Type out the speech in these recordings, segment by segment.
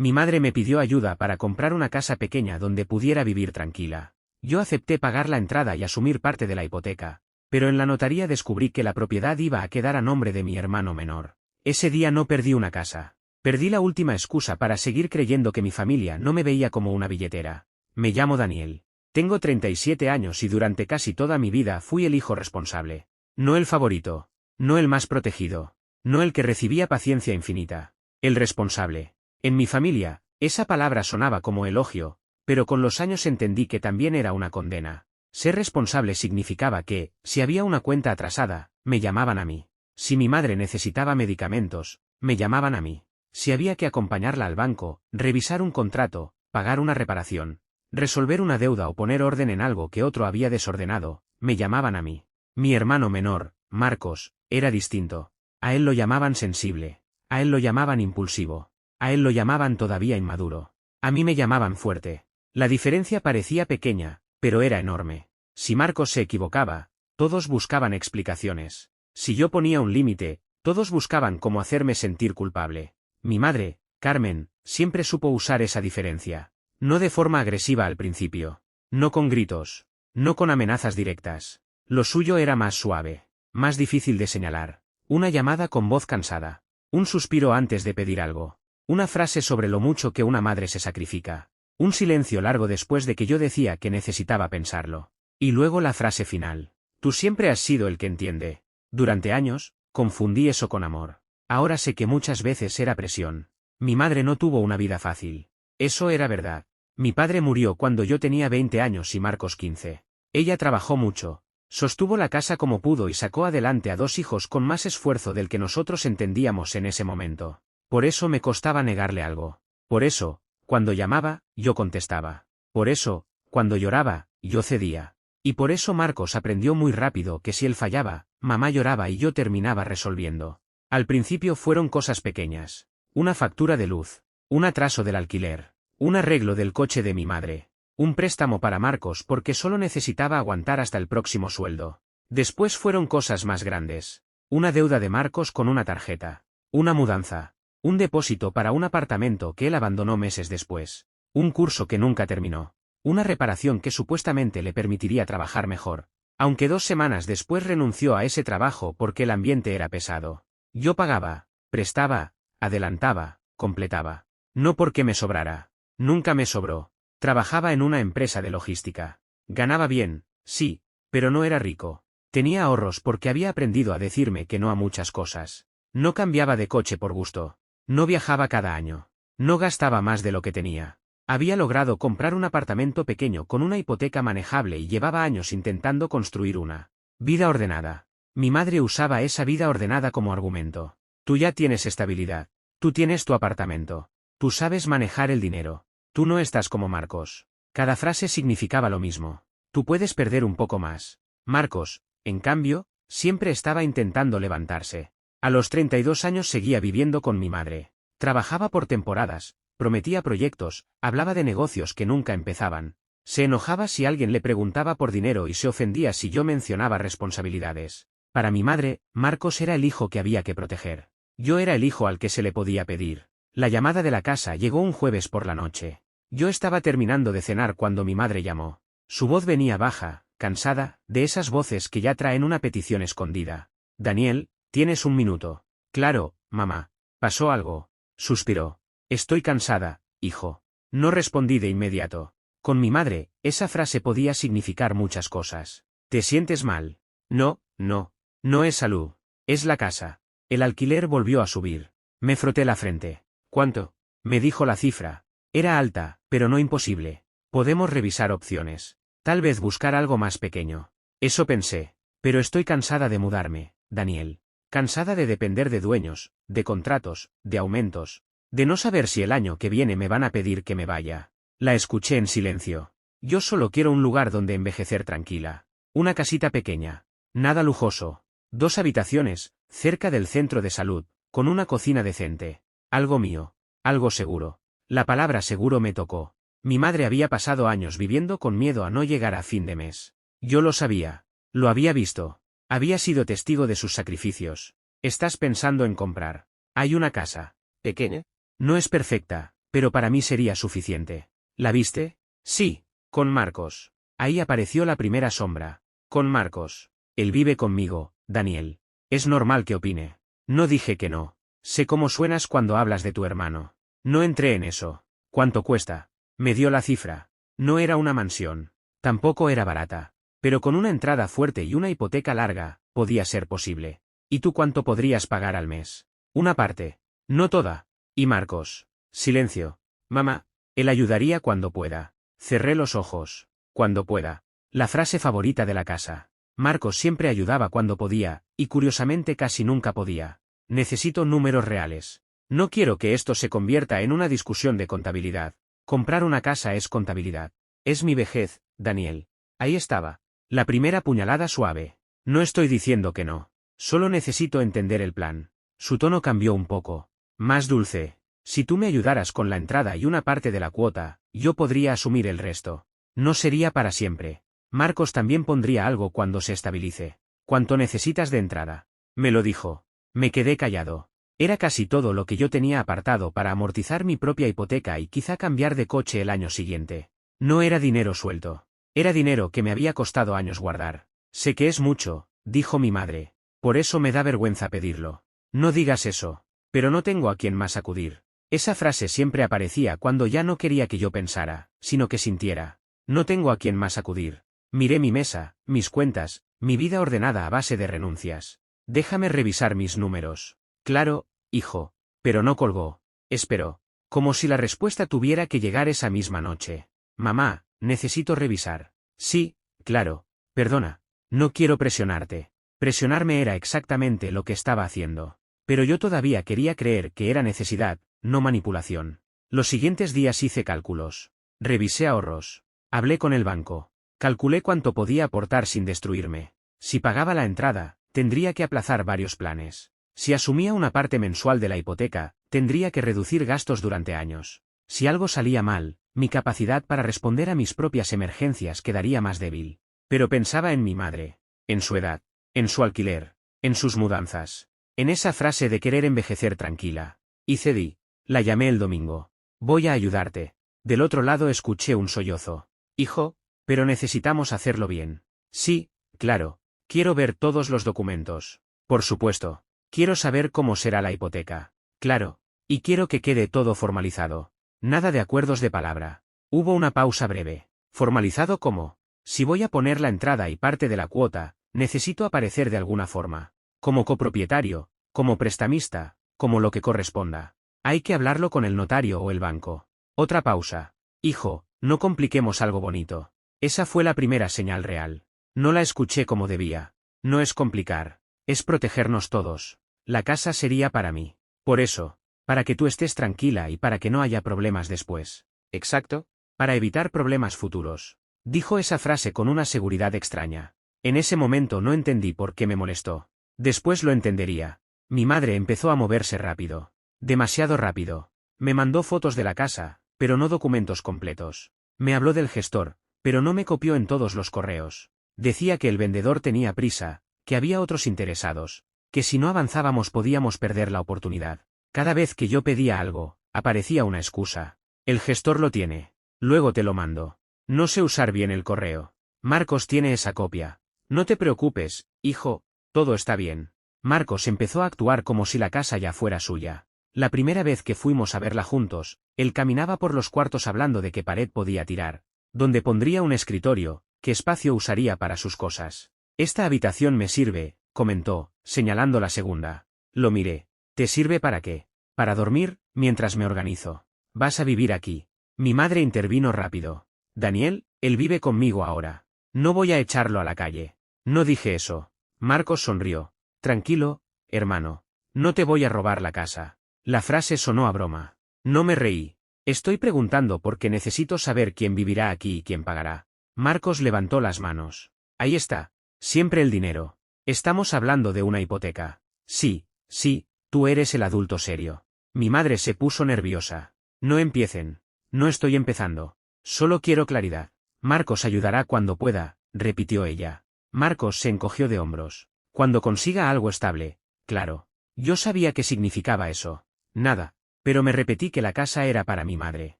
Mi madre me pidió ayuda para comprar una casa pequeña donde pudiera vivir tranquila. Yo acepté pagar la entrada y asumir parte de la hipoteca, pero en la notaría descubrí que la propiedad iba a quedar a nombre de mi hermano menor. Ese día no perdí una casa. Perdí la última excusa para seguir creyendo que mi familia no me veía como una billetera. Me llamo Daniel. Tengo 37 años y durante casi toda mi vida fui el hijo responsable. No el favorito. No el más protegido. No el que recibía paciencia infinita. El responsable. En mi familia, esa palabra sonaba como elogio, pero con los años entendí que también era una condena. Ser responsable significaba que, si había una cuenta atrasada, me llamaban a mí. Si mi madre necesitaba medicamentos, me llamaban a mí. Si había que acompañarla al banco, revisar un contrato, pagar una reparación, resolver una deuda o poner orden en algo que otro había desordenado, me llamaban a mí. Mi hermano menor, Marcos, era distinto. A él lo llamaban sensible. A él lo llamaban impulsivo. A él lo llamaban todavía inmaduro. A mí me llamaban fuerte. La diferencia parecía pequeña, pero era enorme. Si Marcos se equivocaba, todos buscaban explicaciones. Si yo ponía un límite, todos buscaban cómo hacerme sentir culpable. Mi madre, Carmen, siempre supo usar esa diferencia. No de forma agresiva al principio. No con gritos. No con amenazas directas. Lo suyo era más suave. Más difícil de señalar. Una llamada con voz cansada. Un suspiro antes de pedir algo. Una frase sobre lo mucho que una madre se sacrifica. Un silencio largo después de que yo decía que necesitaba pensarlo. Y luego la frase final. Tú siempre has sido el que entiende. Durante años, confundí eso con amor. Ahora sé que muchas veces era presión. Mi madre no tuvo una vida fácil. Eso era verdad. Mi padre murió cuando yo tenía 20 años y Marcos 15. Ella trabajó mucho. Sostuvo la casa como pudo y sacó adelante a 2 hijos con más esfuerzo del que nosotros entendíamos en ese momento. Por eso me costaba negarle algo. Por eso, cuando llamaba, yo contestaba. Por eso, cuando lloraba, yo cedía. Y por eso Marcos aprendió muy rápido que si él fallaba, mamá lloraba y yo terminaba resolviendo. Al principio fueron cosas pequeñas. Una factura de luz. Un atraso del alquiler. Un arreglo del coche de mi madre. Un préstamo para Marcos porque solo necesitaba aguantar hasta el próximo sueldo. Después fueron cosas más grandes. Una deuda de Marcos con una tarjeta. Una mudanza. Un depósito para un apartamento que él abandonó meses después. Un curso que nunca terminó. Una reparación que supuestamente le permitiría trabajar mejor. Aunque 2 semanas después renunció a ese trabajo porque el ambiente era pesado. Yo pagaba, prestaba, adelantaba, completaba. No porque me sobrara. Nunca me sobró. Trabajaba en una empresa de logística. Ganaba bien, sí, pero no era rico. Tenía ahorros porque había aprendido a decirme que no a muchas cosas. No cambiaba de coche por gusto. No viajaba cada año. No gastaba más de lo que tenía. Había logrado comprar un apartamento pequeño con una hipoteca manejable y llevaba años intentando construir una vida ordenada. Mi madre usaba esa vida ordenada como argumento. Tú ya tienes estabilidad. Tú tienes tu apartamento. Tú sabes manejar el dinero. Tú no estás como Marcos. Cada frase significaba lo mismo. Tú puedes perder un poco más. Marcos, en cambio, siempre estaba intentando levantarse. A los 32 años seguía viviendo con mi madre. Trabajaba por temporadas, prometía proyectos, hablaba de negocios que nunca empezaban. Se enojaba si alguien le preguntaba por dinero y se ofendía si yo mencionaba responsabilidades. Para mi madre, Marcos era el hijo que había que proteger. Yo era el hijo al que se le podía pedir. La llamada de la casa llegó un jueves por la noche. Yo estaba terminando de cenar cuando mi madre llamó. Su voz venía baja, cansada, de esas voces que ya traen una petición escondida. Daniel, ¿tienes un minuto? Claro, mamá. ¿Pasó algo? Suspiró. Estoy cansada, hijo. No respondí de inmediato. Con mi madre, esa frase podía significar muchas cosas. ¿Te sientes mal? No, no. No es salud. Es la casa. El alquiler volvió a subir. Me froté la frente. ¿Cuánto? Me dijo la cifra. Era alta, pero no imposible. Podemos revisar opciones. Tal vez buscar algo más pequeño. Eso pensé. Pero estoy cansada de mudarme, Daniel. Cansada de depender de dueños, de contratos, de aumentos. De no saber si el año que viene me van a pedir que me vaya. La escuché en silencio. Yo solo quiero un lugar donde envejecer tranquila. Una casita pequeña. Nada lujoso. 2 habitaciones, cerca del centro de salud, con una cocina decente. Algo mío. Algo seguro. La palabra seguro me tocó. Mi madre había pasado años viviendo con miedo a no llegar a fin de mes. Yo lo sabía. Lo había visto. Había sido testigo de sus sacrificios. ¿Estás pensando en comprar? Hay una casa. ¿Pequeña? No es perfecta, pero para mí sería suficiente. ¿La viste? Sí, con Marcos. Ahí apareció la primera sombra. Con Marcos. Él vive conmigo, Daniel. Es normal que opine. No dije que no. Sé cómo suenas cuando hablas de tu hermano. No entré en eso. ¿Cuánto cuesta? Me dio la cifra. No era una mansión. Tampoco era barata. Pero con una entrada fuerte y una hipoteca larga, podía ser posible. ¿Y tú cuánto podrías pagar al mes? Una parte. No toda. Y Marcos. Silencio. Mamá. Él ayudaría cuando pueda. Cerré los ojos. Cuando pueda. La frase favorita de la casa. Marcos siempre ayudaba cuando podía, y curiosamente casi nunca podía. Necesito números reales. No quiero que esto se convierta en una discusión de contabilidad. Comprar una casa es contabilidad. Es mi vejez, Daniel. Ahí estaba. La primera puñalada suave. No estoy diciendo que no. Solo necesito entender el plan. Su tono cambió un poco. Más dulce. Si tú me ayudaras con la entrada y una parte de la cuota, yo podría asumir el resto. No sería para siempre. Marcos también pondría algo cuando se estabilice. ¿Cuánto necesitas de entrada? Me lo dijo. Me quedé callado. Era casi todo lo que yo tenía apartado para amortizar mi propia hipoteca y quizá cambiar de coche el año siguiente. No era dinero suelto. Era dinero que me había costado años guardar. Sé que es mucho, dijo mi madre. Por eso me da vergüenza pedirlo. No digas eso. Pero no tengo a quien más acudir. Esa frase siempre aparecía cuando ya no quería que yo pensara, sino que sintiera. No tengo a quien más acudir. Miré mi mesa, mis cuentas, mi vida ordenada a base de renuncias. Déjame revisar mis números. Claro, hijo. Pero no colgó. Esperó. Como si la respuesta tuviera que llegar esa misma noche. Mamá, necesito revisar. Sí, claro. Perdona. No quiero presionarte. Presionarme era exactamente lo que estaba haciendo. Pero yo todavía quería creer que era necesidad, no manipulación. Los siguientes días hice cálculos. Revisé ahorros. Hablé con el banco. Calculé cuánto podía aportar sin destruirme. Si pagaba la entrada, tendría que aplazar varios planes. Si asumía una parte mensual de la hipoteca, tendría que reducir gastos durante años. Si algo salía mal, mi capacidad para responder a mis propias emergencias quedaría más débil. Pero pensaba en mi madre, en su edad, en su alquiler, en sus mudanzas, en esa frase de querer envejecer tranquila. Y cedí. La llamé el domingo. Voy a ayudarte. Del otro lado escuché un sollozo. Hijo, pero necesitamos hacerlo bien. Sí, claro. Quiero ver todos los documentos. Por supuesto. Quiero saber cómo será la hipoteca. Claro. Y quiero que quede todo formalizado. Nada de acuerdos de palabra. Hubo una pausa breve. ¿Formalizado cómo? Si voy a poner la entrada y parte de la cuota, necesito aparecer de alguna forma. Como copropietario, como prestamista, como lo que corresponda. Hay que hablarlo con el notario o el banco. Otra pausa. Hijo, no compliquemos algo bonito. Esa fue la primera señal real. No la escuché como debía. No es complicar. Es protegernos todos. La casa sería para mí. Por eso. Para que tú estés tranquila y para que no haya problemas después. ¿Exacto? Para evitar problemas futuros. Dijo esa frase con una seguridad extraña. En ese momento no entendí por qué me molestó. Después lo entendería. Mi madre empezó a moverse rápido. Demasiado rápido. Me mandó fotos de la casa, pero no documentos completos. Me habló del gestor, pero no me copió en todos los correos. Decía que el vendedor tenía prisa, que había otros interesados, que si no avanzábamos podíamos perder la oportunidad. Cada vez que yo pedía algo, aparecía una excusa. El gestor lo tiene. Luego te lo mando. No sé usar bien el correo. Marcos tiene esa copia. No te preocupes, hijo, todo está bien. Marcos empezó a actuar como si la casa ya fuera suya. La primera vez que fuimos a verla juntos, él caminaba por los cuartos hablando de qué pared podía tirar, dónde pondría un escritorio, qué espacio usaría para sus cosas. Esta habitación me sirve, comentó, señalando la segunda. Lo miré. ¿Te sirve para qué? Para dormir, mientras me organizo. Vas a vivir aquí. Mi madre intervino rápido. Daniel, él vive conmigo ahora. No voy a echarlo a la calle. No dije eso. Marcos sonrió. Tranquilo, hermano. No te voy a robar la casa. La frase sonó a broma. No me reí. Estoy preguntando porque necesito saber quién vivirá aquí y quién pagará. Marcos levantó las manos. Ahí está. Siempre el dinero. Estamos hablando de una hipoteca. Sí, sí, tú eres el adulto serio. Mi madre se puso nerviosa. No empiecen. No estoy empezando. Solo quiero claridad. Marcos ayudará cuando pueda, repitió ella. Marcos se encogió de hombros. Cuando consiga algo estable, claro. Yo sabía qué significaba eso. Nada. Pero me repetí que la casa era para mi madre.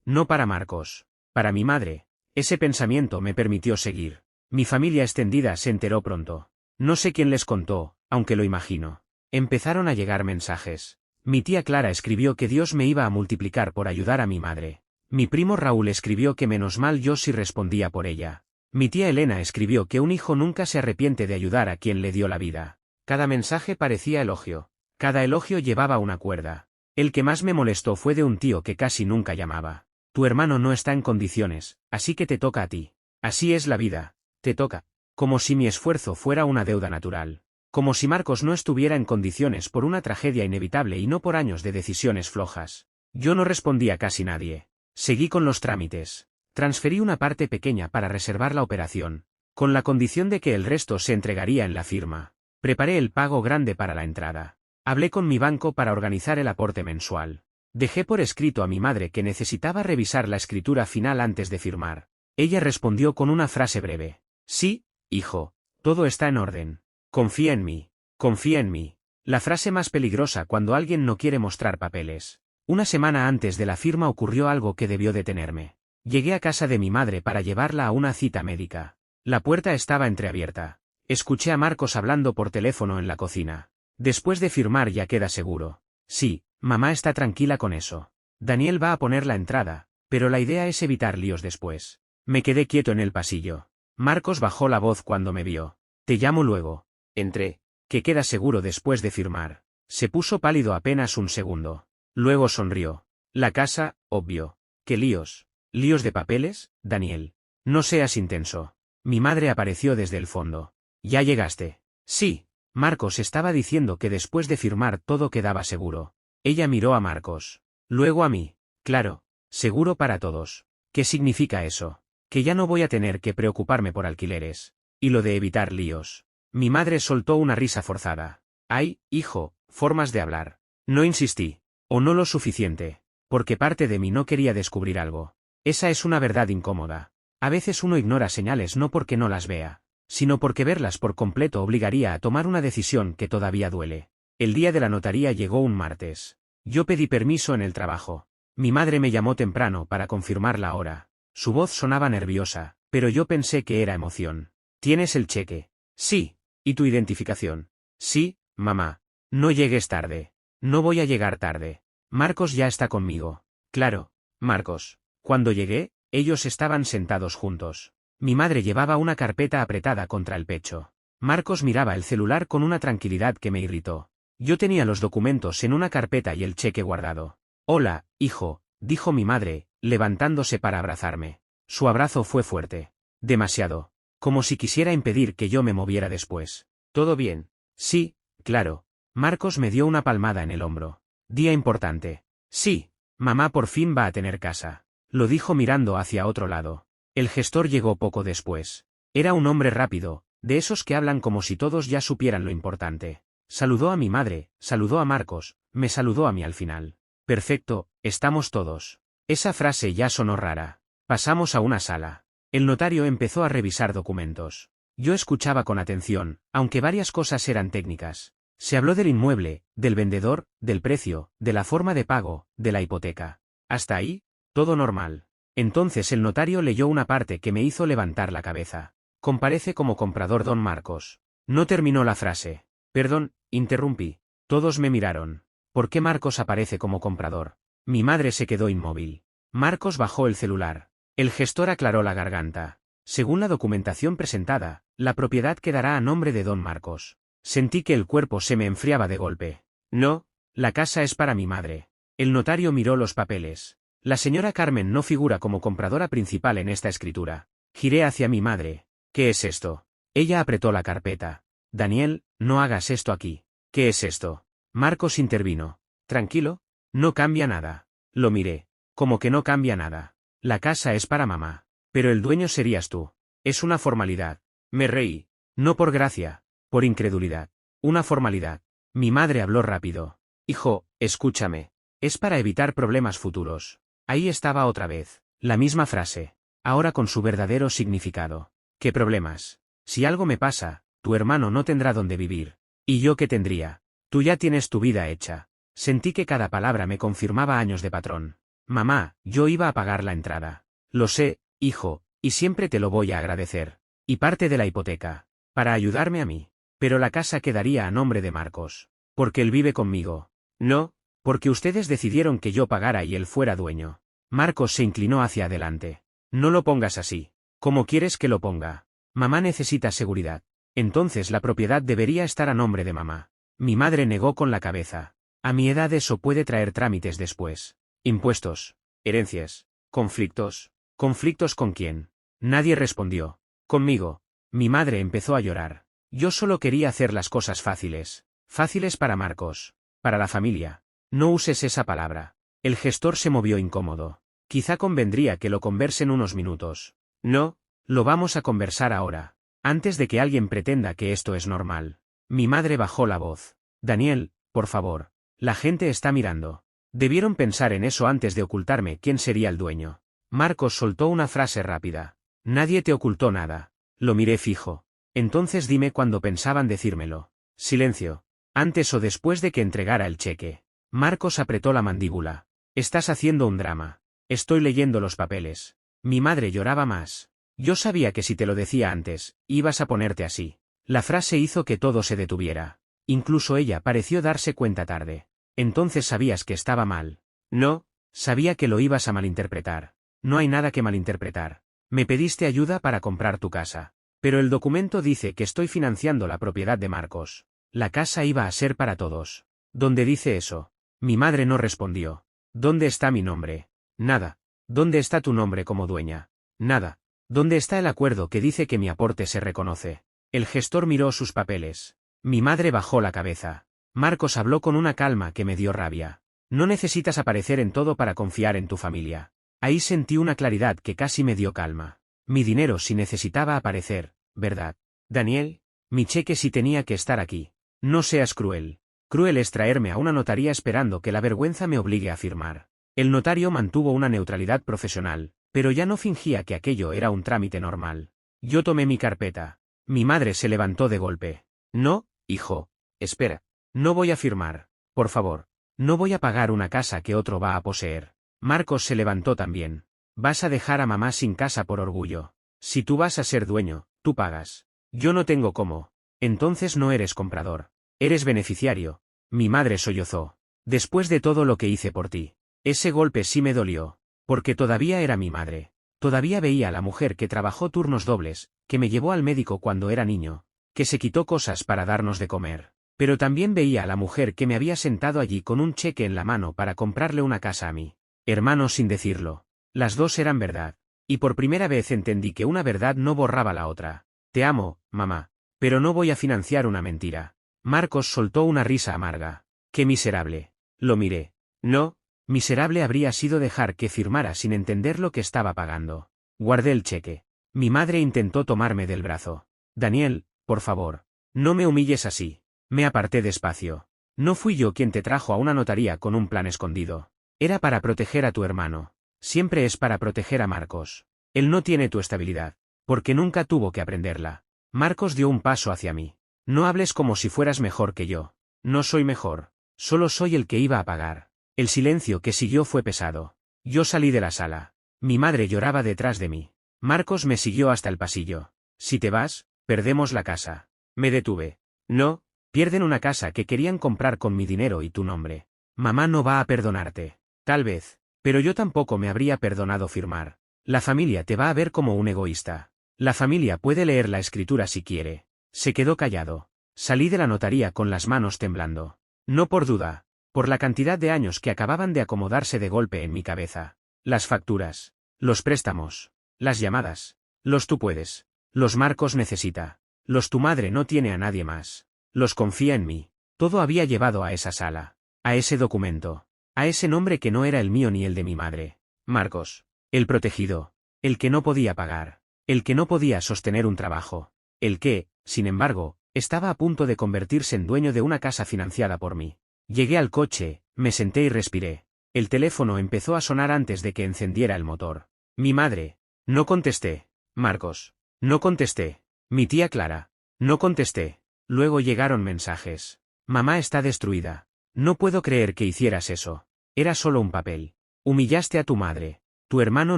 No para Marcos. Para mi madre. Ese pensamiento me permitió seguir. Mi familia extendida se enteró pronto. No sé quién les contó, aunque lo imagino. Empezaron a llegar mensajes. Mi tía Clara escribió que Dios me iba a multiplicar por ayudar a mi madre. Mi primo Raúl escribió que menos mal yo sí respondía por ella. Mi tía Elena escribió que un hijo nunca se arrepiente de ayudar a quien le dio la vida. Cada mensaje parecía elogio. Cada elogio llevaba una cuerda. El que más me molestó fue de un tío que casi nunca llamaba. Tu hermano no está en condiciones, así que te toca a ti. Así es la vida. Te toca. Como si mi esfuerzo fuera una deuda natural. Como si Marcos no estuviera en condiciones por una tragedia inevitable y no por años de decisiones flojas. Yo no respondí a casi nadie. Seguí con los trámites. Transferí una parte pequeña para reservar la operación, con la condición de que el resto se entregaría en la firma. Preparé el pago grande para la entrada. Hablé con mi banco para organizar el aporte mensual. Dejé por escrito a mi madre que necesitaba revisar la escritura final antes de firmar. Ella respondió con una frase breve. Sí, hijo, todo está en orden. Confía en mí. Confía en mí. La frase más peligrosa cuando alguien no quiere mostrar papeles. Una semana antes de la firma ocurrió algo que debió detenerme. Llegué a casa de mi madre para llevarla a una cita médica. La puerta estaba entreabierta. Escuché a Marcos hablando por teléfono en la cocina. Después de firmar ya queda seguro. Sí, mamá está tranquila con eso. Daniel va a poner la entrada, pero la idea es evitar líos después. Me quedé quieto en el pasillo. Marcos bajó la voz cuando me vio. Te llamo luego. Entré. Que queda seguro después de firmar. Se puso pálido apenas un segundo. Luego sonrió. La casa, obvio. ¿Qué líos? ¿Líos de papeles, Daniel? No seas intenso. Mi madre apareció desde el fondo. ¿Ya llegaste? Sí. Marcos estaba diciendo que después de firmar todo quedaba seguro. Ella miró a Marcos. Luego a mí. Claro. Seguro para todos. ¿Qué significa eso? Que ya no voy a tener que preocuparme por alquileres. Y lo de evitar líos. Mi madre soltó una risa forzada. Ay, hijo, formas de hablar. No insistí. O no lo suficiente. Porque parte de mí no quería descubrir algo. Esa es una verdad incómoda. A veces uno ignora señales no porque no las vea, sino porque verlas por completo obligaría a tomar una decisión que todavía duele. El día de la notaría llegó un martes. Yo pedí permiso en el trabajo. Mi madre me llamó temprano para confirmar la hora. Su voz sonaba nerviosa, pero yo pensé que era emoción. ¿Tienes el cheque? Sí. ¿Y tu identificación? Sí, mamá. No llegues tarde. No voy a llegar tarde. Marcos ya está conmigo. Claro, Marcos. Cuando llegué, ellos estaban sentados juntos. Mi madre llevaba una carpeta apretada contra el pecho. Marcos miraba el celular con una tranquilidad que me irritó. Yo tenía los documentos en una carpeta y el cheque guardado. Hola, hijo, dijo mi madre, levantándose para abrazarme. Su abrazo fue fuerte. Demasiado. Como si quisiera impedir que yo me moviera después. ¿Todo bien? Sí, claro. Marcos me dio una palmada en el hombro. Día importante. Sí, mamá por fin va a tener casa. Lo dijo mirando hacia otro lado. El gestor llegó poco después. Era un hombre rápido, de esos que hablan como si todos ya supieran lo importante. Saludó a mi madre, saludó a Marcos, me saludó a mí al final. Perfecto, estamos todos. Esa frase ya sonó rara. Pasamos a una sala. El notario empezó a revisar documentos. Yo escuchaba con atención, aunque varias cosas eran técnicas. Se habló del inmueble, del vendedor, del precio, de la forma de pago, de la hipoteca. Hasta ahí, todo normal. Entonces el notario leyó una parte que me hizo levantar la cabeza. Comparece como comprador don Marcos. No terminó la frase. Perdón, interrumpí. Todos me miraron. ¿Por qué Marcos aparece como comprador? Mi madre se quedó inmóvil. Marcos bajó el celular. El gestor aclaró la garganta. Según la documentación presentada, la propiedad quedará a nombre de don Marcos. Sentí que el cuerpo se me enfriaba de golpe. No, la casa es para mi madre. El notario miró los papeles. La señora Carmen no figura como compradora principal en esta escritura. Giré hacia mi madre. ¿Qué es esto? Ella apretó la carpeta. Daniel, no hagas esto aquí. ¿Qué es esto? Marcos intervino. Tranquilo. No cambia nada. Lo miré. Como que no cambia nada. La casa es para mamá. Pero el dueño serías tú. Es una formalidad. Me reí. No por gracia. Por incredulidad. Una formalidad. Mi madre habló rápido. Hijo, escúchame. Es para evitar problemas futuros. Ahí estaba otra vez. La misma frase. Ahora con su verdadero significado. ¿Qué problemas? Si algo me pasa, tu hermano no tendrá dónde vivir. ¿Y yo qué tendría? Tú ya tienes tu vida hecha. Sentí que cada palabra me confirmaba años de patrón. Mamá, yo iba a pagar la entrada. Lo sé, hijo, y siempre te lo voy a agradecer. Y parte de la hipoteca. Para ayudarme a mí. Pero la casa quedaría a nombre de Marcos. Porque él vive conmigo. No, porque ustedes decidieron que yo pagara y él fuera dueño. Marcos se inclinó hacia adelante. No lo pongas así. ¿Cómo quieres que lo ponga? Mamá necesita seguridad. Entonces la propiedad debería estar a nombre de mamá. Mi madre negó con la cabeza. A mi edad eso puede traer trámites después. Impuestos. Herencias. Conflictos. ¿Conflictos con quién? Nadie respondió. Conmigo. Mi madre empezó a llorar. Yo solo quería hacer las cosas fáciles. Fáciles para Marcos. Para la familia. No uses esa palabra. El gestor se movió incómodo. Quizá convendría que lo conversen unos minutos. No, lo vamos a conversar ahora. Antes de que alguien pretenda que esto es normal. Mi madre bajó la voz. Daniel, por favor. La gente está mirando. Debieron pensar en eso antes de ocultarme quién sería el dueño. Marcos soltó una frase rápida. Nadie te ocultó nada. Lo miré fijo. Entonces dime cuándo pensaban decírmelo. Silencio. Antes o después de que entregara el cheque. Marcos apretó la mandíbula. Estás haciendo un drama. Estoy leyendo los papeles. Mi madre lloraba más. Yo sabía que si te lo decía antes, ibas a ponerte así. La frase hizo que todo se detuviera. Incluso ella pareció darse cuenta tarde. Entonces sabías que estaba mal. No, sabía que lo ibas a malinterpretar. No hay nada que malinterpretar. Me pediste ayuda para comprar tu casa. Pero el documento dice que estoy financiando la propiedad de Marcos. La casa iba a ser para todos. ¿Dónde dice eso? Mi madre no respondió. ¿Dónde está mi nombre? Nada. ¿Dónde está tu nombre como dueña? Nada. ¿Dónde está el acuerdo que dice que mi aporte se reconoce? El gestor miró sus papeles. Mi madre bajó la cabeza. Marcos habló con una calma que me dio rabia. No necesitas aparecer en todo para confiar en tu familia. Ahí sentí una claridad que casi me dio calma. Mi dinero si necesitaba aparecer, ¿verdad? Daniel, mi cheque si tenía que estar aquí. No seas cruel. Cruel es traerme a una notaría esperando que la vergüenza me obligue a firmar. El notario mantuvo una neutralidad profesional, pero ya no fingía que aquello era un trámite normal. Yo tomé mi carpeta. Mi madre se levantó de golpe. No, hijo. Espera. No voy a firmar. Por favor. No voy a pagar una casa que otro va a poseer. Marcos se levantó también. Vas a dejar a mamá sin casa por orgullo. Si tú vas a ser dueño, tú pagas. Yo no tengo cómo. Entonces no eres comprador. Eres beneficiario. Mi madre sollozó. Después de todo lo que hice por ti. Ese golpe sí me dolió. Porque todavía era mi madre. Todavía veía a la mujer que trabajó turnos dobles, que me llevó al médico cuando era niño, que se quitó cosas para darnos de comer. Pero también veía a la mujer que me había sentado allí con un cheque en la mano para comprarle una casa a mi hermano sin decirlo. Las dos eran verdad. Y por primera vez entendí que una verdad no borraba la otra. Te amo, mamá. Pero no voy a financiar una mentira. Marcos soltó una risa amarga. ¡Qué miserable! Lo miré. No, miserable habría sido dejar que firmara sin entender lo que estaba pagando. Guardé el cheque. Mi madre intentó tomarme del brazo. Daniel, por favor. No me humilles así. Me aparté despacio. No fui yo quien te trajo a una notaría con un plan escondido. Era para proteger a tu hermano. Siempre es para proteger a Marcos. Él no tiene tu estabilidad. Porque nunca tuvo que aprenderla. Marcos dio un paso hacia mí. No hables como si fueras mejor que yo. No soy mejor. Solo soy el que iba a pagar. El silencio que siguió fue pesado. Yo salí de la sala. Mi madre lloraba detrás de mí. Marcos me siguió hasta el pasillo. Si te vas, perdemos la casa. Me detuve. No, pierden una casa que querían comprar con mi dinero y tu nombre. Mamá no va a perdonarte. Tal vez. Pero yo tampoco me habría perdonado firmar. La familia te va a ver como un egoísta. La familia puede leer la escritura si quiere. Se quedó callado. Salí de la notaría con las manos temblando. No por duda. Por la cantidad de años que acababan de acomodarse de golpe en mi cabeza. Las facturas. Los préstamos. Las llamadas. Los tú puedes. Los Marcos necesita. Los tu madre no tiene a nadie más. Los confía en mí. Todo había llevado a esa sala. A ese documento. A ese nombre que no era el mío ni el de mi madre. Marcos. El protegido. El que no podía pagar. El que no podía sostener un trabajo. El que, sin embargo, estaba a punto de convertirse en dueño de una casa financiada por mí. Llegué al coche, me senté y respiré. El teléfono empezó a sonar antes de que encendiera el motor. Mi madre. No contesté. Marcos. No contesté. Mi tía Clara. No contesté. Luego llegaron mensajes. Mamá está destruida. No puedo creer que hicieras eso. Era solo un papel. Humillaste a tu madre. Tu hermano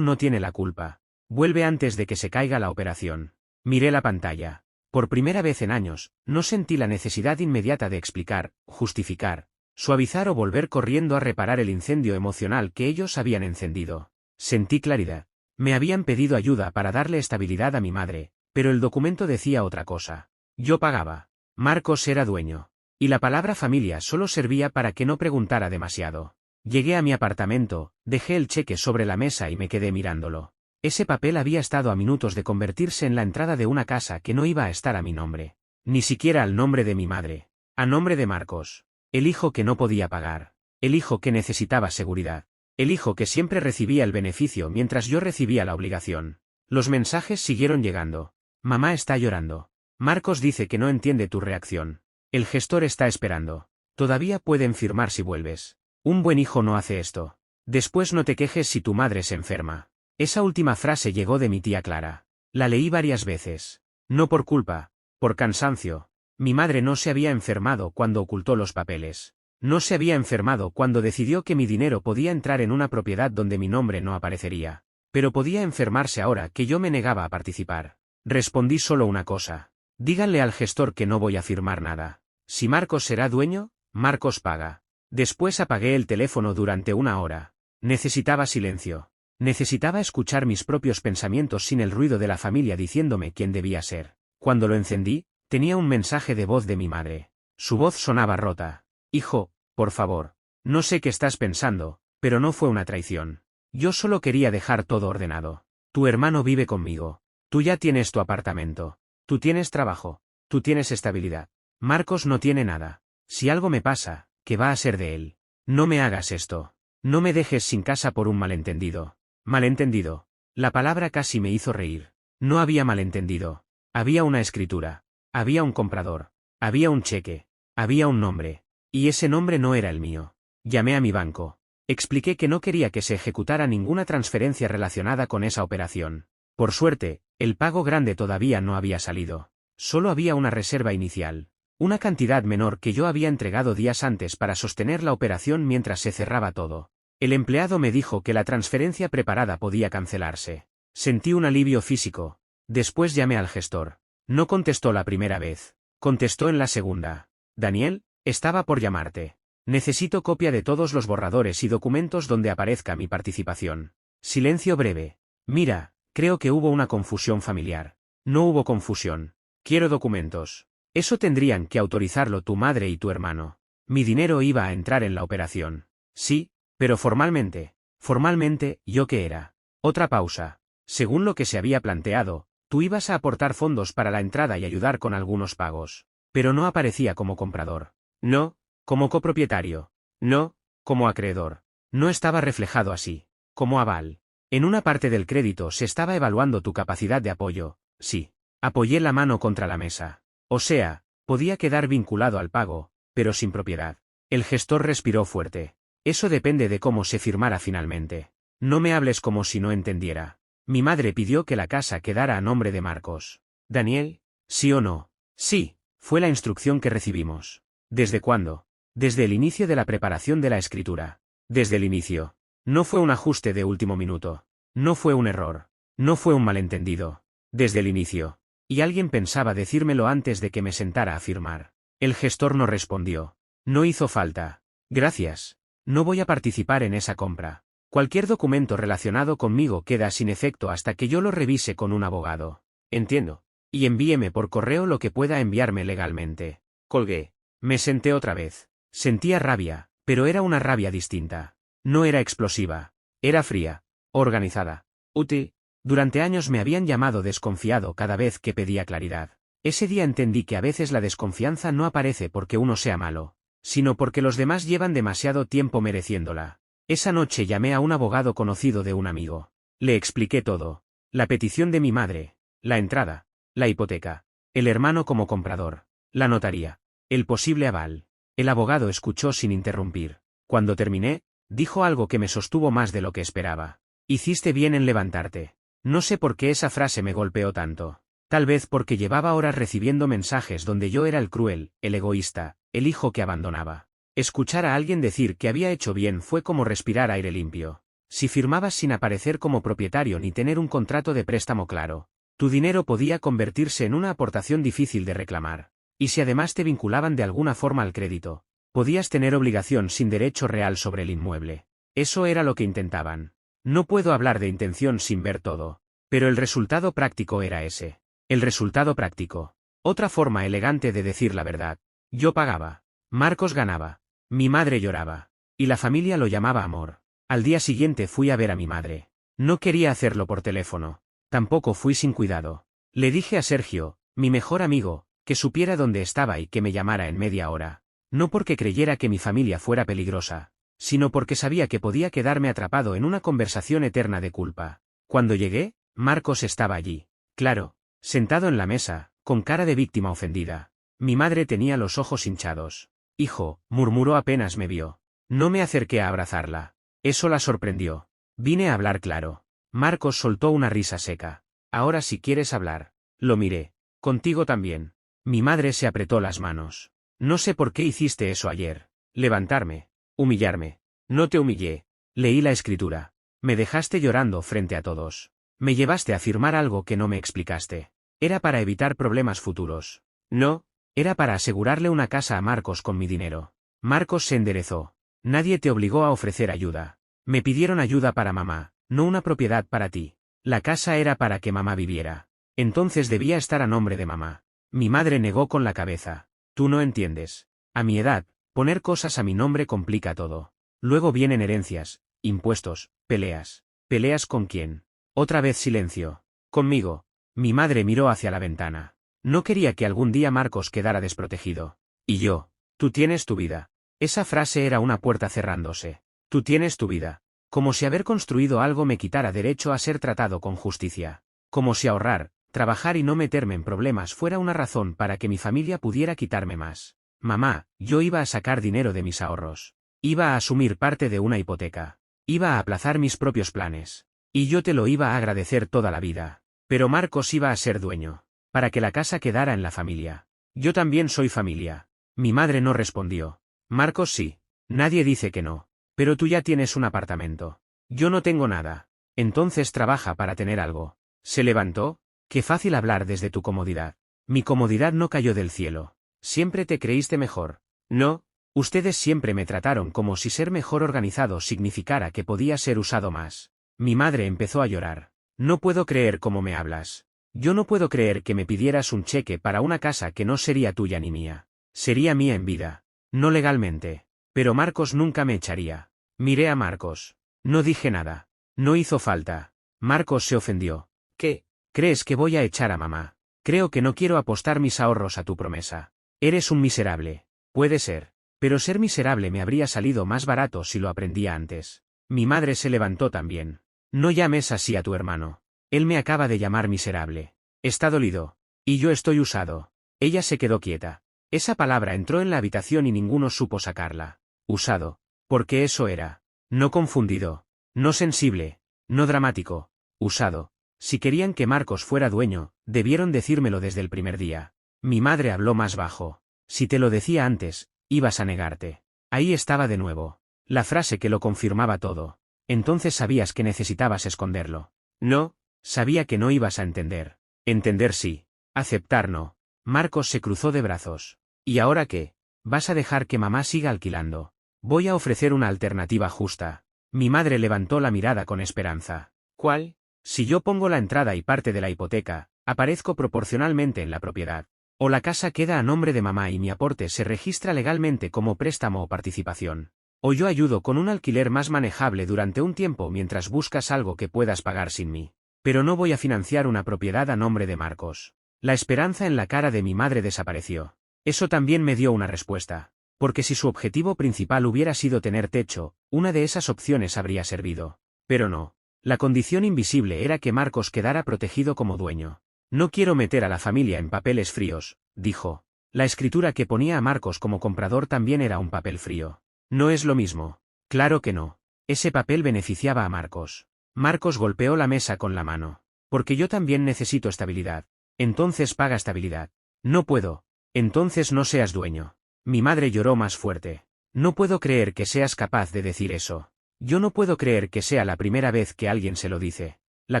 no tiene la culpa. Vuelve antes de que se caiga la operación. Miré la pantalla. Por primera vez en años, no sentí la necesidad inmediata de explicar, justificar, suavizar o volver corriendo a reparar el incendio emocional que ellos habían encendido. Sentí claridad. Me habían pedido ayuda para darle estabilidad a mi madre, pero el documento decía otra cosa. Yo pagaba. Marcos era dueño. Y la palabra familia solo servía para que no preguntara demasiado. Llegué a mi apartamento, dejé el cheque sobre la mesa y me quedé mirándolo. Ese papel había estado a minutos de convertirse en la entrada de una casa que no iba a estar a mi nombre. Ni siquiera al nombre de mi madre. A nombre de Marcos. El hijo que no podía pagar. El hijo que necesitaba seguridad. El hijo que siempre recibía el beneficio mientras yo recibía la obligación. Los mensajes siguieron llegando. Mamá está llorando. Marcos dice que no entiende tu reacción. El gestor está esperando. Todavía pueden firmar si vuelves. Un buen hijo no hace esto. Después no te quejes si tu madre se enferma. Esa última frase llegó de mi tía Clara. La leí varias veces. No por culpa, por cansancio. Mi madre no se había enfermado cuando ocultó los papeles. No se había enfermado cuando decidió que mi dinero podía entrar en una propiedad donde mi nombre no aparecería. Pero podía enfermarse ahora que yo me negaba a participar. Respondí solo una cosa. Díganle al gestor que no voy a firmar nada. Si Marcos será dueño, Marcos paga. Después apagué el teléfono durante una hora. Necesitaba silencio. Necesitaba escuchar mis propios pensamientos sin el ruido de la familia diciéndome quién debía ser. Cuando lo encendí, tenía un mensaje de voz de mi madre. Su voz sonaba rota. Hijo, por favor. No sé qué estás pensando, pero no fue una traición. Yo solo quería dejar todo ordenado. Tu hermano vive conmigo. Tú ya tienes tu apartamento. Tú tienes trabajo. Tú tienes estabilidad. Marcos no tiene nada. Si algo me pasa, ¿qué va a ser de él? No me hagas esto. No me dejes sin casa por un malentendido. Malentendido. La palabra casi me hizo reír. No había malentendido. Había una escritura. Había un comprador. Había un cheque. Había un nombre. Y ese nombre no era el mío. Llamé a mi banco. Expliqué que no quería que se ejecutara ninguna transferencia relacionada con esa operación. Por suerte, el pago grande todavía no había salido. Solo había una reserva inicial. Una cantidad menor que yo había entregado días antes para sostener la operación mientras se cerraba todo. El empleado me dijo que la transferencia preparada podía cancelarse. Sentí un alivio físico. Después llamé al gestor. No contestó la primera vez. Contestó en la segunda. Daniel, estaba por llamarte. Necesito copia de todos los borradores y documentos donde aparezca mi participación. Silencio breve. Mira, creo que hubo una confusión familiar. No hubo confusión. Quiero documentos. Eso tendrían que autorizarlo tu madre y tu hermano. Mi dinero iba a entrar en la operación. Sí, pero formalmente. Formalmente, ¿yo qué era? Otra pausa. Según lo que se había planteado, tú ibas a aportar fondos para la entrada y ayudar con algunos pagos. Pero no aparecía como comprador. No, como copropietario. No, como acreedor. No estaba reflejado así. Como aval. En una parte del crédito se estaba evaluando tu capacidad de apoyo. Sí. Apoyé la mano contra la mesa. O sea, podía quedar vinculado al pago, pero sin propiedad. El gestor respiró fuerte. Eso depende de cómo se firmara finalmente. No me hables como si no entendiera. Mi madre pidió que la casa quedara a nombre de Marcos. Daniel, ¿sí o no? Sí, fue la instrucción que recibimos. ¿Desde cuándo? Desde el inicio de la preparación de la escritura. Desde el inicio. No fue un ajuste de último minuto. No fue un error. No fue un malentendido. Desde el inicio. Y alguien pensaba decírmelo antes de que me sentara a firmar. El gestor no respondió. No hizo falta. Gracias. No voy a participar en esa compra. Cualquier documento relacionado conmigo queda sin efecto hasta que yo lo revise con un abogado. Entiendo. Y envíeme por correo lo que pueda enviarme legalmente. Colgué. Me senté otra vez. Sentía rabia, pero era una rabia distinta. No era explosiva. Era fría. Organizada. Útil. Durante años me habían llamado desconfiado cada vez que pedía claridad. Ese día entendí que a veces la desconfianza no aparece porque uno sea malo, sino porque los demás llevan demasiado tiempo mereciéndola. Esa noche llamé a un abogado conocido de un amigo. Le expliqué todo. La petición de mi madre, la entrada, la hipoteca, el hermano como comprador, la notaría, el posible aval. El abogado escuchó sin interrumpir. Cuando terminé, dijo algo que me sostuvo más de lo que esperaba. Hiciste bien en levantarte. No sé por qué esa frase me golpeó tanto. Tal vez porque llevaba horas recibiendo mensajes donde yo era el cruel, el egoísta, el hijo que abandonaba. Escuchar a alguien decir que había hecho bien fue como respirar aire limpio. Si firmabas sin aparecer como propietario ni tener un contrato de préstamo claro, tu dinero podía convertirse en una aportación difícil de reclamar. Y si además te vinculaban de alguna forma al crédito, podías tener obligación sin derecho real sobre el inmueble. Eso era lo que intentaban. No puedo hablar de intención sin ver todo. Pero el resultado práctico era ese. El resultado práctico. Otra forma elegante de decir la verdad. Yo pagaba. Marcos ganaba. Mi madre lloraba. Y la familia lo llamaba amor. Al día siguiente fui a ver a mi madre. No quería hacerlo por teléfono. Tampoco fui sin cuidado. Le dije a Sergio, mi mejor amigo, que supiera dónde estaba y que me llamara en media hora. No porque creyera que mi familia fuera peligrosa, sino porque sabía que podía quedarme atrapado en una conversación eterna de culpa. Cuando llegué, Marcos estaba allí. Claro, sentado en la mesa, con cara de víctima ofendida. Mi madre tenía los ojos hinchados. Hijo, murmuró apenas me vio. No me acerqué a abrazarla. Eso la sorprendió. Vine a hablar claro. Marcos soltó una risa seca. Ahora si quieres hablar. Lo miré. Contigo también. Mi madre se apretó las manos. No sé por qué hiciste eso ayer. Levantarme. Humillarme. No te humillé. Leí la escritura. Me dejaste llorando frente a todos. Me llevaste a firmar algo que no me explicaste. Era para evitar problemas futuros. No, era para asegurarle una casa a Marcos con mi dinero. Marcos se enderezó. Nadie te obligó a ofrecer ayuda. Me pidieron ayuda para mamá, no una propiedad para ti. La casa era para que mamá viviera. Entonces debía estar a nombre de mamá. Mi madre negó con la cabeza. Tú no entiendes. A mi edad, poner cosas a mi nombre complica todo. Luego vienen herencias, impuestos, peleas. ¿Peleas con quién? Otra vez silencio. Conmigo. Mi madre miró hacia la ventana. No quería que algún día Marcos quedara desprotegido. Y yo. Tú tienes tu vida. Esa frase era una puerta cerrándose. Tú tienes tu vida. Como si haber construido algo me quitara derecho a ser tratado con justicia. Como si ahorrar, trabajar y no meterme en problemas fuera una razón para que mi familia pudiera quitarme más. Mamá, yo iba a sacar dinero de mis ahorros. Iba a asumir parte de una hipoteca. Iba a aplazar mis propios planes. Y yo te lo iba a agradecer toda la vida. Pero Marcos iba a ser dueño. Para que la casa quedara en la familia. Yo también soy familia. Mi madre no respondió. Marcos sí. Nadie dice que no. Pero tú ya tienes un apartamento. Yo no tengo nada. Entonces trabaja para tener algo. Se levantó. Qué fácil hablar desde tu comodidad. Mi comodidad no cayó del cielo. Siempre te creíste mejor. No, ustedes siempre me trataron como si ser mejor organizado significara que podía ser usado más. Mi madre empezó a llorar. No puedo creer cómo me hablas. Yo no puedo creer que me pidieras un cheque para una casa que no sería tuya ni mía. Sería mía en vida. No legalmente. Pero Marcos nunca me echaría. Miré a Marcos. No dije nada. No hizo falta. Marcos se ofendió. ¿Qué? ¿Crees que voy a echar a mamá? Creo que no quiero apostar mis ahorros a tu promesa. Eres un miserable. Puede ser. Pero ser miserable me habría salido más barato si lo aprendía antes. Mi madre se levantó también. No llames así a tu hermano. Él me acaba de llamar miserable. Está dolido. Y yo estoy usado. Ella se quedó quieta. Esa palabra entró en la habitación y ninguno supo sacarla. Usado. Porque eso era. No confundido. No sensible. No dramático. Usado. Si querían que Marcos fuera dueño, debieron decírmelo desde el primer día. Mi madre habló más bajo. Si te lo decía antes, ibas a negarte. Ahí estaba de nuevo. La frase que lo confirmaba todo. Entonces sabías que necesitabas esconderlo. No, sabía que no ibas a entender. Entender sí. Aceptar no. Marcos se cruzó de brazos. ¿Y ahora qué? ¿Vas a dejar que mamá siga alquilando? Voy a ofrecer una alternativa justa. Mi madre levantó la mirada con esperanza. ¿Cuál? Si yo pongo la entrada y parte de la hipoteca, aparezco proporcionalmente en la propiedad. O la casa queda a nombre de mamá y mi aporte se registra legalmente como préstamo o participación. O yo ayudo con un alquiler más manejable durante un tiempo mientras buscas algo que puedas pagar sin mí. Pero no voy a financiar una propiedad a nombre de Marcos. La esperanza en la cara de mi madre desapareció. Eso también me dio una respuesta. Porque si su objetivo principal hubiera sido tener techo, una de esas opciones habría servido. Pero no. La condición invisible era que Marcos quedara protegido como dueño. No quiero meter a la familia en papeles fríos, dijo. La escritura que ponía a Marcos como comprador también era un papel frío. No es lo mismo. Claro que no. Ese papel beneficiaba a Marcos. Marcos golpeó la mesa con la mano. Porque yo también necesito estabilidad. Entonces paga estabilidad. No puedo. Entonces no seas dueño. Mi madre lloró más fuerte. No puedo creer que seas capaz de decir eso. Yo no puedo creer que sea la primera vez que alguien se lo dice. La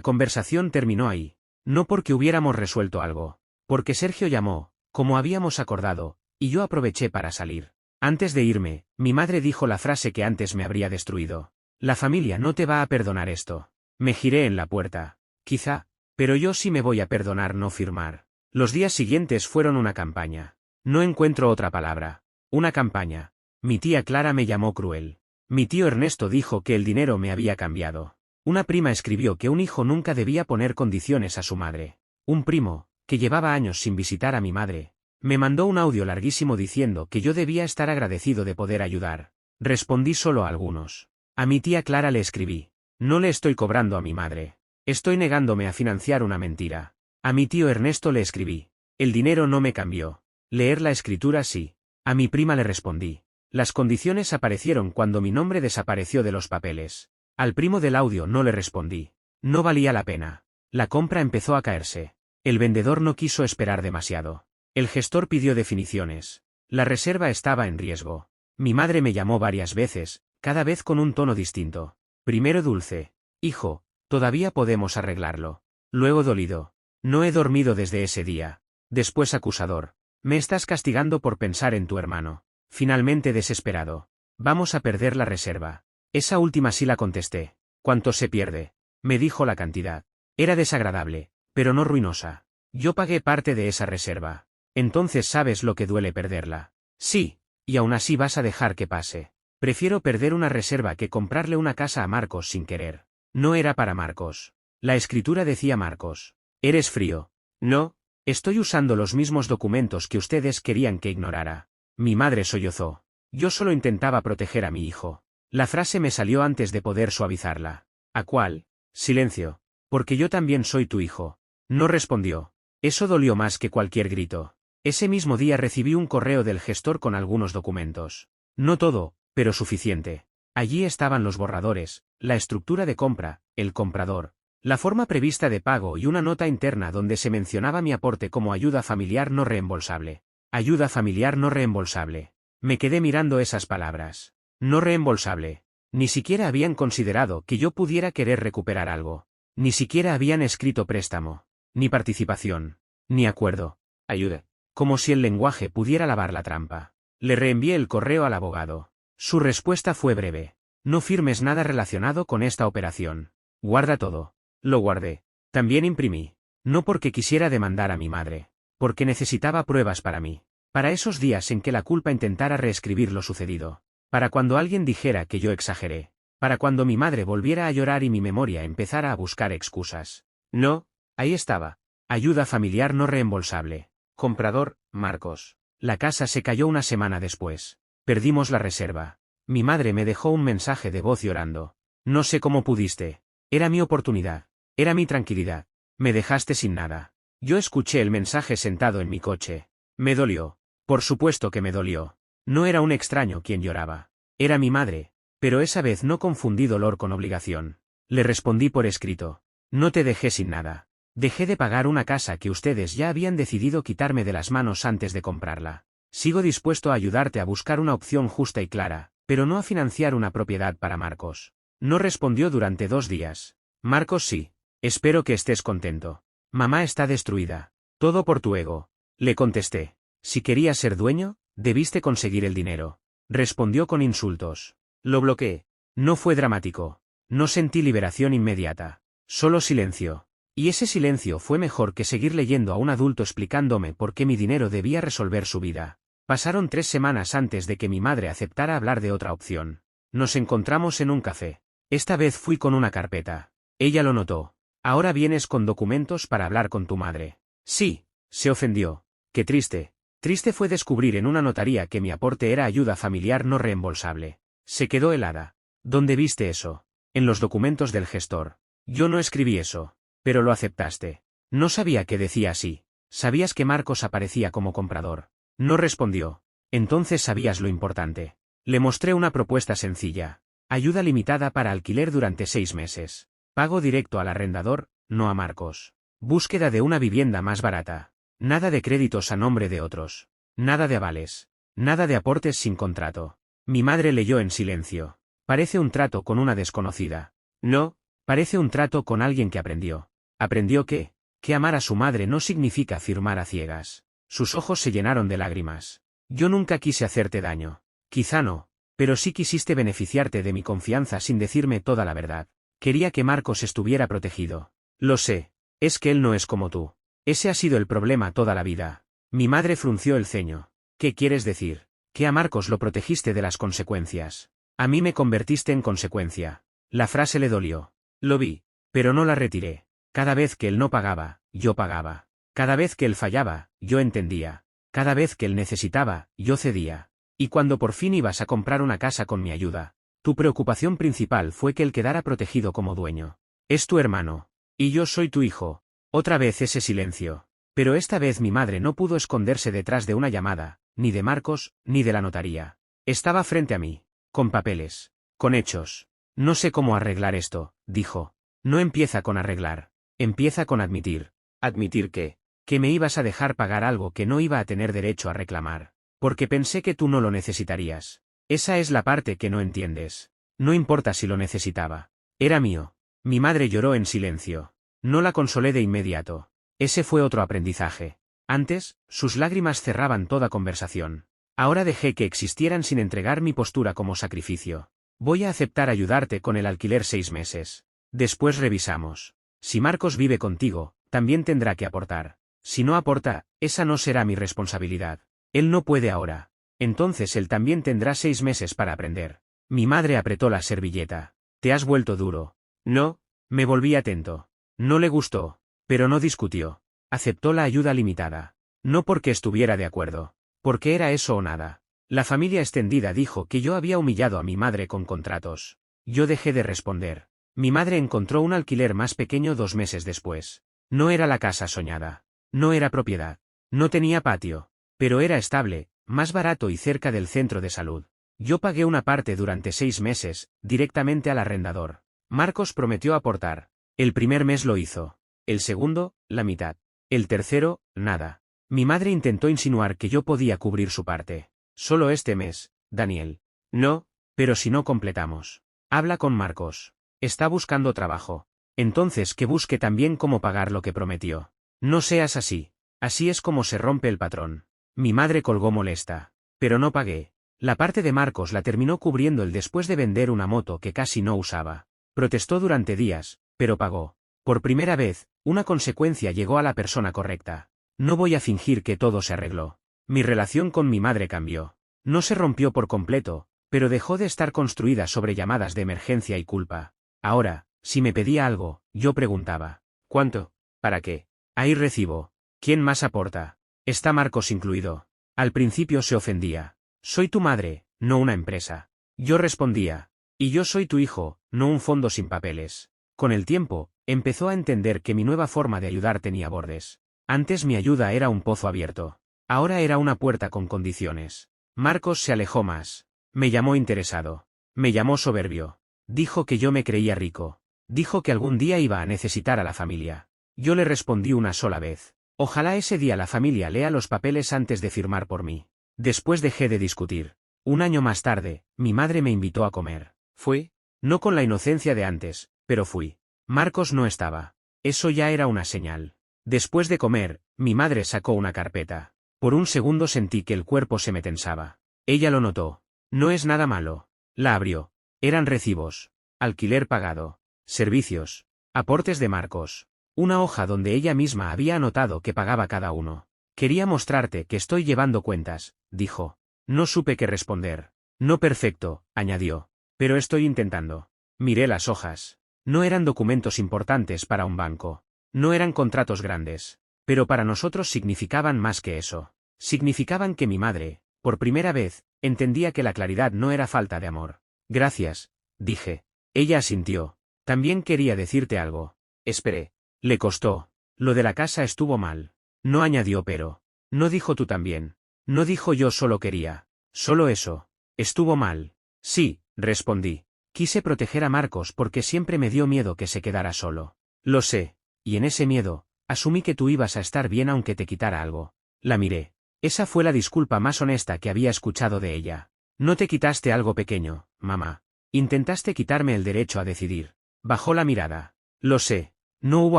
conversación terminó ahí. No porque hubiéramos resuelto algo. Porque Sergio llamó, como habíamos acordado, y yo aproveché para salir. Antes de irme, mi madre dijo la frase que antes me habría destruido. La familia no te va a perdonar esto. Me giré en la puerta. Quizá, pero yo sí me voy a perdonar no firmar. Los días siguientes fueron una campaña. No encuentro otra palabra. Una campaña. Mi tía Clara me llamó cruel. Mi tío Ernesto dijo que el dinero me había cambiado. Una prima escribió que un hijo nunca debía poner condiciones a su madre. Un primo, que llevaba años sin visitar a mi madre, me mandó un audio larguísimo diciendo que yo debía estar agradecido de poder ayudar. Respondí solo a algunos. A mi tía Clara le escribí. No le estoy cobrando a mi madre. Estoy negándome a financiar una mentira. A mi tío Ernesto le escribí. El dinero no me cambió. Leer la escritura sí. A mi prima le respondí. Las condiciones aparecieron cuando mi nombre desapareció de los papeles. Al primo del audio no le respondí. No valía la pena. La compra empezó a caerse. El vendedor no quiso esperar demasiado. El gestor pidió definiciones. La reserva estaba en riesgo. Mi madre me llamó varias veces, cada vez con un tono distinto. Primero dulce. Hijo, todavía podemos arreglarlo. Luego dolido. No he dormido desde ese día. Después acusador. Me estás castigando por pensar en tu hermano. Finalmente desesperado. Vamos a perder la reserva. Esa última sí la contesté. ¿Cuánto se pierde? Me dijo la cantidad. Era desagradable, pero no ruinosa. Yo pagué parte de esa reserva. Entonces sabes lo que duele perderla. Sí, y aún así vas a dejar que pase. Prefiero perder una reserva que comprarle una casa a Marcos sin querer. No era para Marcos. La escritura decía Marcos. Eres frío. No, estoy usando los mismos documentos que ustedes querían que ignorara. Mi madre sollozó. Yo solo intentaba proteger a mi hijo. La frase me salió antes de poder suavizarla. ¿A cuál? Silencio. Porque yo también soy tu hijo. No respondió. Eso dolió más que cualquier grito. Ese mismo día recibí un correo del gestor con algunos documentos. No todo, pero suficiente. Allí estaban los borradores, la estructura de compra, el comprador, la forma prevista de pago y una nota interna donde se mencionaba mi aporte como ayuda familiar no reembolsable. Ayuda familiar no reembolsable. Me quedé mirando esas palabras. No reembolsable. Ni siquiera habían considerado que yo pudiera querer recuperar algo. Ni siquiera habían escrito préstamo. Ni participación. Ni acuerdo. Ayuda. Como si el lenguaje pudiera lavar la trampa. Le reenvié el correo al abogado. Su respuesta fue breve. No firmes nada relacionado con esta operación. Guarda todo. Lo guardé. También imprimí. No porque quisiera demandar a mi madre. Porque necesitaba pruebas para mí. Para esos días en que la culpa intentara reescribir lo sucedido. Para cuando alguien dijera que yo exageré. Para cuando mi madre volviera a llorar y mi memoria empezara a buscar excusas. No, ahí estaba. Ayuda familiar no reembolsable. Comprador, Marcos. La casa se cayó una semana después. Perdimos la reserva. Mi madre me dejó un mensaje de voz llorando. No sé cómo pudiste. Era mi oportunidad. Era mi tranquilidad. Me dejaste sin nada. Yo escuché el mensaje sentado en mi coche. Me dolió. Por supuesto que me dolió. No era un extraño quien lloraba. Era mi madre. Pero esa vez no confundí dolor con obligación. Le respondí por escrito. No te dejé sin nada. Dejé de pagar una casa que ustedes ya habían decidido quitarme de las manos antes de comprarla. Sigo dispuesto a ayudarte a buscar una opción justa y clara, pero no a financiar una propiedad para Marcos. No respondió durante 2 días. Marcos sí. Espero que estés contento. Mamá está destruida. Todo por tu ego. Le contesté. Si querías ser dueño, debiste conseguir el dinero. Respondió con insultos. Lo bloqueé. No fue dramático. No sentí liberación inmediata. Solo silencio. Y ese silencio fue mejor que seguir leyendo a un adulto explicándome por qué mi dinero debía resolver su vida. Pasaron 3 semanas antes de que mi madre aceptara hablar de otra opción. Nos encontramos en un café. Esta vez fui con una carpeta. Ella lo notó. Ahora vienes con documentos para hablar con tu madre. Sí, se ofendió. Qué triste. Triste fue descubrir en una notaría que mi aporte era ayuda familiar no reembolsable. Se quedó helada. ¿Dónde viste eso? En los documentos del gestor. Yo no escribí eso. Pero lo aceptaste. No sabía que decía así. Sabías que Marcos aparecía como comprador. No respondió. Entonces sabías lo importante. Le mostré una propuesta sencilla. Ayuda limitada para alquiler durante 6 meses. Pago directo al arrendador, no a Marcos. Búsqueda de una vivienda más barata. Nada de créditos a nombre de otros. Nada de avales. Nada de aportes sin contrato. Mi madre leyó en silencio. Parece un trato con una desconocida. No, parece un trato con alguien que aprendió. ¿Aprendió qué? Que amar a su madre no significa firmar a ciegas. Sus ojos se llenaron de lágrimas. Yo nunca quise hacerte daño. Quizá no, pero sí quisiste beneficiarte de mi confianza sin decirme toda la verdad. Quería que Marcos estuviera protegido. Lo sé, es que él no es como tú. Ese ha sido el problema toda la vida. Mi madre frunció el ceño. ¿Qué quieres decir? Que a Marcos lo protegiste de las consecuencias. A mí me convertiste en consecuencia. La frase le dolió. Lo vi, pero no la retiré. Cada vez que él no pagaba, yo pagaba. Cada vez que él fallaba, yo entendía. Cada vez que él necesitaba, yo cedía. Y cuando por fin ibas a comprar una casa con mi ayuda, tu preocupación principal fue que él quedara protegido como dueño. Es tu hermano. Y yo soy tu hijo. Otra vez ese silencio. Pero esta vez mi madre no pudo esconderse detrás de una llamada, ni de Marcos, ni de la notaría. Estaba frente a mí. Con papeles. Con hechos. No sé cómo arreglar esto, dijo. No empieza con arreglar. Empieza con admitir. ¿Admitir qué? Que me ibas a dejar pagar algo que no iba a tener derecho a reclamar. Porque pensé que tú no lo necesitarías. Esa es la parte que no entiendes. No importa si lo necesitaba. Era mío. Mi madre lloró en silencio. No la consolé de inmediato. Ese fue otro aprendizaje. Antes, sus lágrimas cerraban toda conversación. Ahora dejé que existieran sin entregar mi postura como sacrificio. Voy a aceptar ayudarte con el alquiler 6 meses. Después revisamos. Si Marcos vive contigo, también tendrá que aportar. Si no aporta, esa no será mi responsabilidad. Él no puede ahora. Entonces él también tendrá 6 meses para aprender. Mi madre apretó la servilleta. ¿Te has vuelto duro? No, me volví atento. No le gustó, pero no discutió. Aceptó la ayuda limitada. No porque estuviera de acuerdo. Porque era eso o nada. La familia extendida dijo que yo había humillado a mi madre con contratos. Yo dejé de responder. Mi madre encontró un alquiler más pequeño 2 meses después. No era la casa soñada. No era propiedad. No tenía patio. Pero era estable, más barato y cerca del centro de salud. Yo pagué una parte durante 6 meses, directamente al arrendador. Marcos prometió aportar. El primer mes lo hizo. El segundo, la mitad. El tercero, nada. Mi madre intentó insinuar que yo podía cubrir su parte. Solo este mes, Daniel. No, pero si no completamos. Habla con Marcos. Está buscando trabajo. Entonces que busque también cómo pagar lo que prometió. No seas así. Así es como se rompe el patrón. Mi madre colgó molesta. Pero no pagué. La parte de Marcos la terminó cubriendo él después de vender una moto que casi no usaba. Protestó durante días, pero pagó. Por primera vez, una consecuencia llegó a la persona correcta. No voy a fingir que todo se arregló. Mi relación con mi madre cambió. No se rompió por completo, pero dejó de estar construida sobre llamadas de emergencia y culpa. Ahora, si me pedía algo, yo preguntaba. ¿Cuánto? ¿Para qué? Ahí recibo. ¿Quién más aporta? Está Marcos incluido. Al principio se ofendía. Soy tu madre, no una empresa. Yo respondía. Y yo soy tu hijo, no un fondo sin papeles. Con el tiempo, empezó a entender que mi nueva forma de ayudar tenía bordes. Antes mi ayuda era un pozo abierto. Ahora era una puerta con condiciones. Marcos se alejó más. Me llamó interesado. Me llamó soberbio. Dijo que yo me creía rico. Dijo que algún día iba a necesitar a la familia. Yo le respondí una sola vez. Ojalá ese día la familia lea los papeles antes de firmar por mí. Después dejé de discutir. Un año más tarde, mi madre me invitó a comer. Fui. No con la inocencia de antes, pero fui. Marcos no estaba. Eso ya era una señal. Después de comer, mi madre sacó una carpeta. Por un segundo sentí que el cuerpo se me tensaba. Ella lo notó. No es nada malo. La abrió. Eran recibos. Alquiler pagado. Servicios. Aportes de Marcos. Una hoja donde ella misma había anotado que pagaba cada uno. Quería mostrarte que estoy llevando cuentas, dijo. No supe qué responder. No perfecto, añadió. Pero estoy intentando. Miré las hojas. No eran documentos importantes para un banco. No eran contratos grandes. Pero para nosotros significaban más que eso. Significaban que mi madre, por primera vez, entendía que la claridad no era falta de amor. Gracias, dije. Ella asintió. También quería decirte algo. Esperé. Le costó. Lo de la casa estuvo mal. No añadió pero. No dijo tú también. No dijo yo solo quería. Solo eso. Estuvo mal. Sí, respondí. Quise proteger a Marcos porque siempre me dio miedo que se quedara solo. Lo sé. Y en ese miedo, asumí que tú ibas a estar bien aunque te quitara algo. La miré. Esa fue la disculpa más honesta que había escuchado de ella. No te quitaste algo pequeño, mamá. Intentaste quitarme el derecho a decidir. Bajó la mirada. Lo sé. No hubo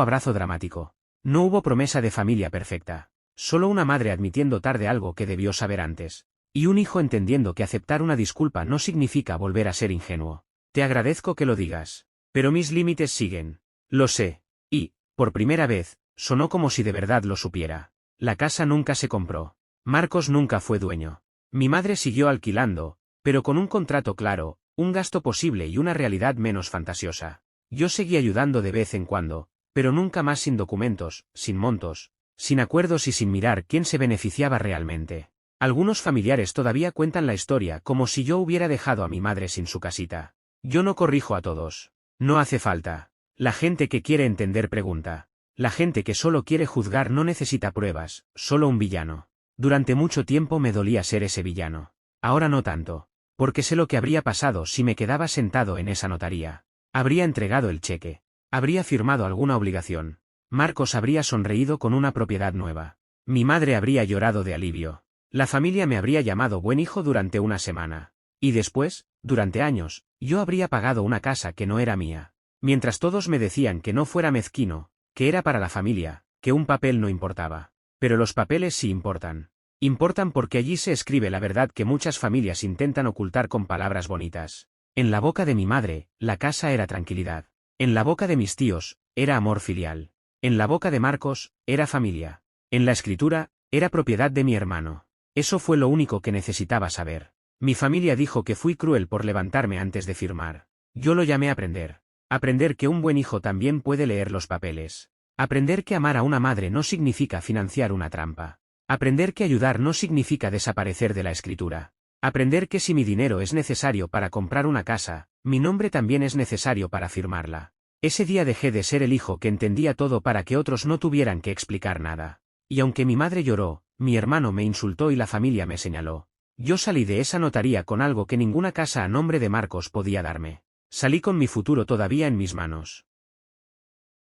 abrazo dramático. No hubo promesa de familia perfecta. Solo una madre admitiendo tarde algo que debió saber antes. Y un hijo entendiendo que aceptar una disculpa no significa volver a ser ingenuo. Te agradezco que lo digas. Pero mis límites siguen. Lo sé. Y, por primera vez, sonó como si de verdad lo supiera. La casa nunca se compró. Marcos nunca fue dueño. Mi madre siguió alquilando, pero con un contrato claro, un gasto posible y una realidad menos fantasiosa. Yo seguí ayudando de vez en cuando, pero nunca más sin documentos, sin montos, sin acuerdos y sin mirar quién se beneficiaba realmente. Algunos familiares todavía cuentan la historia como si yo hubiera dejado a mi madre sin su casita. Yo no corrijo a todos. No hace falta. La gente que quiere entender pregunta. La gente que solo quiere juzgar no necesita pruebas, solo un villano. Durante mucho tiempo me dolía ser ese villano. Ahora no tanto. Porque sé lo que habría pasado si me quedaba sentado en esa notaría. Habría entregado el cheque. Habría firmado alguna obligación. Marcos habría sonreído con una propiedad nueva. Mi madre habría llorado de alivio. La familia me habría llamado buen hijo durante una semana. Y después, durante años, yo habría pagado una casa que no era mía. Mientras todos me decían que no fuera mezquino, que era para la familia, que un papel no importaba. Pero los papeles sí importan. Importan porque allí se escribe la verdad que muchas familias intentan ocultar con palabras bonitas. En la boca de mi madre, la casa era tranquilidad. En la boca de mis tíos, era amor filial. En la boca de Marcos, era familia. En la escritura, era propiedad de mi hermano. Eso fue lo único que necesitaba saber. Mi familia dijo que fui cruel por levantarme antes de firmar. Yo lo llamé aprender. Aprender que un buen hijo también puede leer los papeles. Aprender que amar a una madre no significa financiar una trampa. Aprender que ayudar no significa desaparecer de la escritura. Aprender que si mi dinero es necesario para comprar una casa, mi nombre también es necesario para firmarla. Ese día dejé de ser el hijo que entendía todo para que otros no tuvieran que explicar nada. Y aunque mi madre lloró, mi hermano me insultó y la familia me señaló. Yo salí de esa notaría con algo que ninguna casa a nombre de Marcos podía darme. Salí con mi futuro todavía en mis manos.